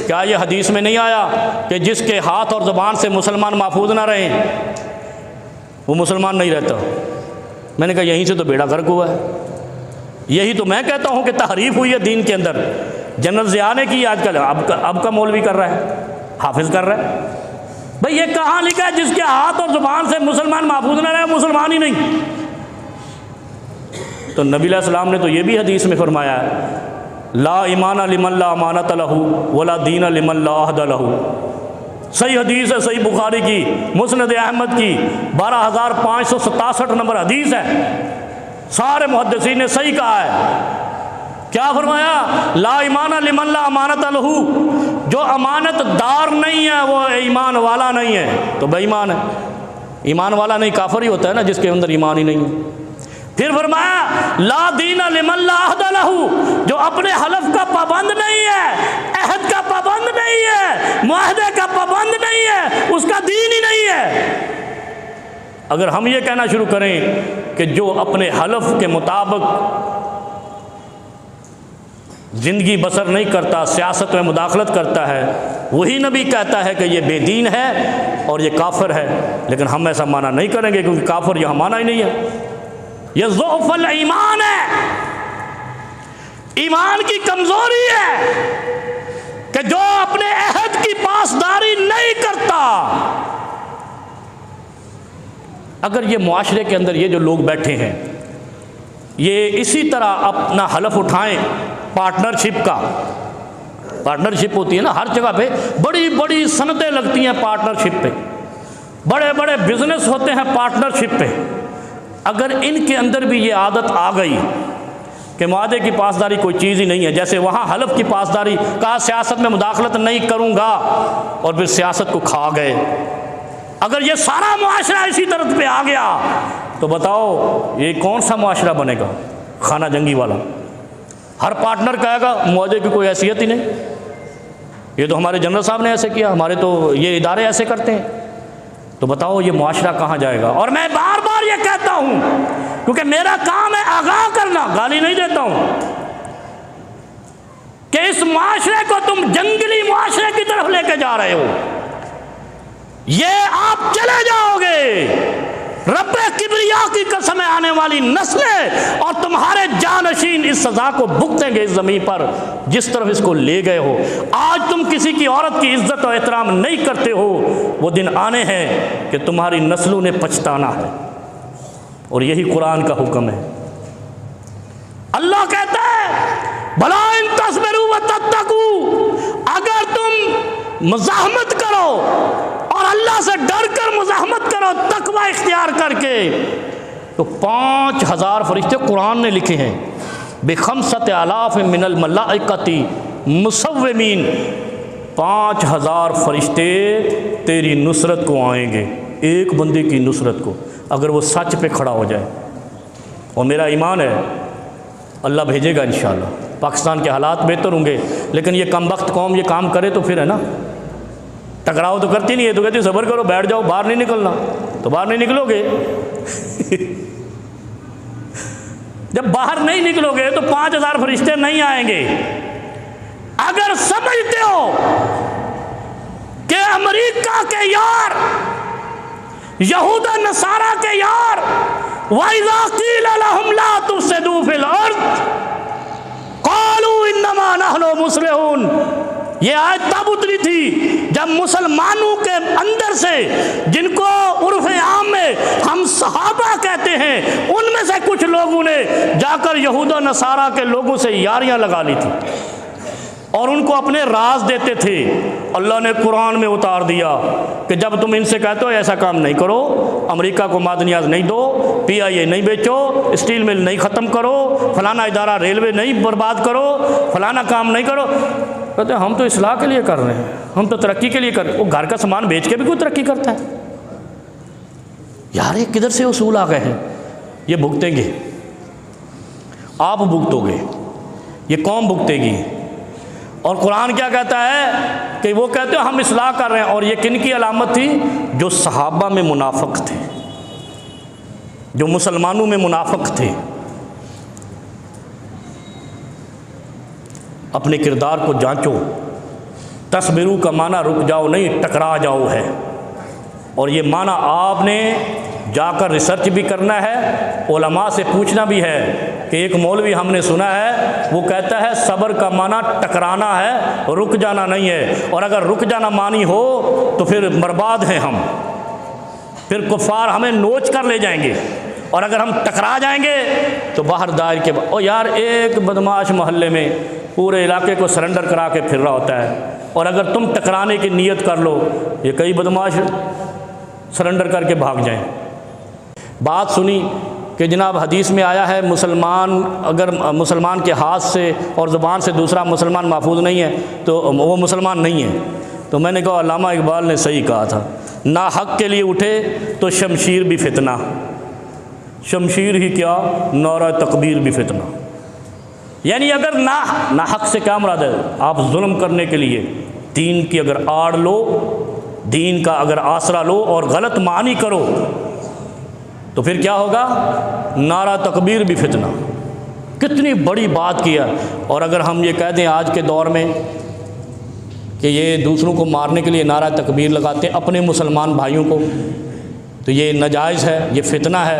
क्या ये हदीस में नहीं आया कि जिसके हाथ और ज़ुबान से मुसलमान महफूज ना रहें वो मुसलमान नहीं रहता? मैंने कहा यहीं से तो बेड़ा गर्क हुआ है। यही तो मैं कहता हूँ कि तहरीफ हुई है दीन के अंदर। जनरल ज़िया ने की आजकल, अब का मौलवी कर रहा है, हाफिज़ कर रहा है। भाई ये कहाँ लिखा है जिसके हाथ और ज़ुबान से मुसलमान महफूज ना रहे मुसलमान ही नहीं? तो नबी अलैहिस्सलाम ने तो ये भी हदीस में फरमाया है, ला ईमान लिमन ला अमानत लहू वला दीन लिमन ला अहद लहू। सही हदीस है, सही बुखारी की, मुस्नद अहमद की 12,567 नंबर हदीस है। सारे मुहद्दिसीन ने सही कहा है। क्या फरमाया? ला ईमान लिमन ला अमानत लहू, जो अमानतदार नहीं है वो ईमान वाला नहीं है, तो बेईमान है। ईमान वाला नहीं काफिर ही होता है ना, जिसके अंदर ईमान ही नहीं है। फिर फरमाया ला दीन लिमन ला अहद लहू, जो अपने हलफ का पाबंद नहीं है, अहद का पाबंद नहीं है, मुआहदे का पाबंद नहीं है, उसका दीन ही नहीं है। अगर हम ये कहना शुरू करें कि जो अपने हलफ के मुताबिक ज़िंदगी बसर नहीं करता, सियासत में मुदाखलत करता है, वही नबी कहता है कि ये बेदीन है और ये काफिर है। लेकिन हम ऐसा माना नहीं करेंगे, क्योंकि काफिर यहाँ माना ही नहीं है। ये ज़ुअफ़ुल ईमान है, ईमान की कमज़ोरी है कि जो अपने अहद की पासदारी नहीं करता। अगर ये मुआशरे के अंदर ये जो लोग बैठे हैं ये इसी तरह अपना हलफ उठाएं, पार्टनरशिप का, पार्टनरशिप होती है ना हर जगह पे, बड़ी बड़ी सनतें लगती हैं पार्टनरशिप पे, बड़े बड़े बिजनेस होते हैं पार्टनरशिप पे। अगर इनके अंदर भी ये आदत आ गई कि मुआहदे की पासदारी कोई चीज़ ही नहीं है, जैसे वहाँ हलफ की पासदारी कहा सियासत में मुदाखलत नहीं करूँगा और फिर सियासत को खा गए, अगर ये सारा मुआशरा इसी तरफ पे आ गया तो बताओ ये कौन सा मुआशरा बनेगा? खाना जंगी वाला। हर पार्टनर कहेगा मुआहदे की कोई हैसियत ही नहीं, ये तो हमारे जनरल साहब ने ऐसे किया, हमारे तो ये इदारे ऐसे करते हैं। तो बताओ ये मुआशरा कहाँ जाएगा? और मैं बार बार ये कहता हूँ, क्योंकि मेरा काम है आगाह करना, गाली नहीं देता हूँ, कि इस मुआशरे को तुम जंगली मुआशरे की तरफ लेके जा रहे हो, ये आप चले जाओगे। रब्बे किबरिया की कसम आने वाली नस्लें और तुम्हारे जानशीन इस सजा को भुगतेंगे इस ज़मीन पर जिस तरफ इसको ले गए हो। आज तुम किसी की औरत की इज्जत और एहतराम नहीं करते हो, वो दिन आने हैं कि तुम्हारी नस्लों ने पछताना है, और यही कुरान का हुक्म है। अल्लाह कहता है भला इन तस्बिरू व तत्तकू, अगर तुम मुज़ाहमत करो और अल्लाह से डर कर मुज़ाहमत करो, तकवा इख्तियार करके, तो 5000 फरिश्ते कुरान ने लिखे हैं, बेखमसत आलाफ मिनल मलाइकती मुसव्विमीन, 5000 फरिश्ते तेरी नुसरत को आएंगे, एक बंदे की नुसरत को, अगर वो सच पे खड़ा हो जाए। और मेरा ईमान है अल्लाह भेजेगा इंशाअल्लाह। पाकिस्तान के हालात बेहतर होंगे, लेकिन ये कमबख्त कौम ये काम करे तो फिर है ना, टकराव तो करती नहीं है, तो कहती सब्र करो, बैठ जाओ, बाहर नहीं निकलना, तो बाहर नहीं निकलोगे। जब बाहर नहीं निकलोगे तो 5000 फरिश्ते नहीं आएंगे। अगर समझते हो कि अमेरिका के यार, यहूदा नसारा के यार, वइज़ा क़ील लहुम ला तुफ़सिदू फ़िल अर्ज़ क़ालू इन्नमा नहनु मुस्लिहून, ये आयत तब उतरी थी जब मुसलमानों के अंदर से, जिनको उर्फ़ आम में हम सहाबा कहते हैं, उनमें से कुछ लोगों ने जाकर यहूदा नसारा के लोगों से यारियां लगा ली थी और उनको अपने राज देते थे। अल्लाह ने कुरान में उतार दिया कि जब तुम इनसे कहते हो ऐसा काम नहीं करो, अमेरिका को मादनियात नहीं दो, PIA नहीं बेचो, स्टील मिल नहीं ख़त्म करो, फलाना इदारा रेलवे नहीं बर्बाद करो, फलाना काम नहीं करो, कहते हम तो इस्लाह के लिए कर रहे हैं, हम तो तरक्की के लिए कर रहे हैं। वो घर का सामान बेच के भी कोई तरक्की करता है यार? ये किधर से उसूल आ गए हैं? ये भुगतेंगे, आप भुगतोगे, ये कौम भुगतेगी। और कुरान क्या कहता है कि वो कहते हो हम इस्लाह कर रहे हैं, और ये किन की अलामत थी? जो सहाबा में मुनाफिक थे, जो मुसलमानों में मुनाफिक थे। अपने किरदार को जांचो, तस्बिरू का माना रुक जाओ नहीं, टकरा जाओ है। और ये माना आपने जाकर रिसर्च भी करना है, उलमा से पूछना भी है कि एक मौलवी हमने सुना है वो कहता है सब्र का माना टकराना है, रुक जाना नहीं है। और अगर रुक जाना मानी हो तो फिर बर्बाद हैं हम, फिर कुफ़ार हमें नोच कर ले जाएंगे। और अगर हम टकरा जाएंगे तो बाहर दायर के ओ यार, एक बदमाश मोहल्ले में पूरे इलाके को सरेंडर करा के फिर रहा होता है, और अगर तुम टकराने की नीयत कर लो, ये कई बदमाश सरेंडर करके भाग जाएं। बात सुनी कि जनाब हदीस में आया है मुसलमान अगर मुसलमान के हाथ से और ज़ुबान से दूसरा मुसलमान महफूज नहीं है तो वो मुसलमान नहीं है। तो मैंने कहा अल्लामा इकबाल ने सही कहा था, ना हक़ के लिए उठे तो शमशीर भी फितना, शमशीर ही क्या नारा तकबीर भी फितना। यानी अगर ना हक़ से क्या मुराद है, आप जुल्म करने के लिए दीन की अगर आड़ लो, दीन का अगर आसरा लो और गलत मानी करो तो फिर क्या होगा, नारा तकबीर भी फितना। कितनी बड़ी बात किया। और अगर हम ये कह दें आज के दौर में कि ये दूसरों को मारने के लिए नारा तकबीर लगाते हैं अपने मुसलमान भाइयों को, तो ये नाजायज़ है, ये फितना है।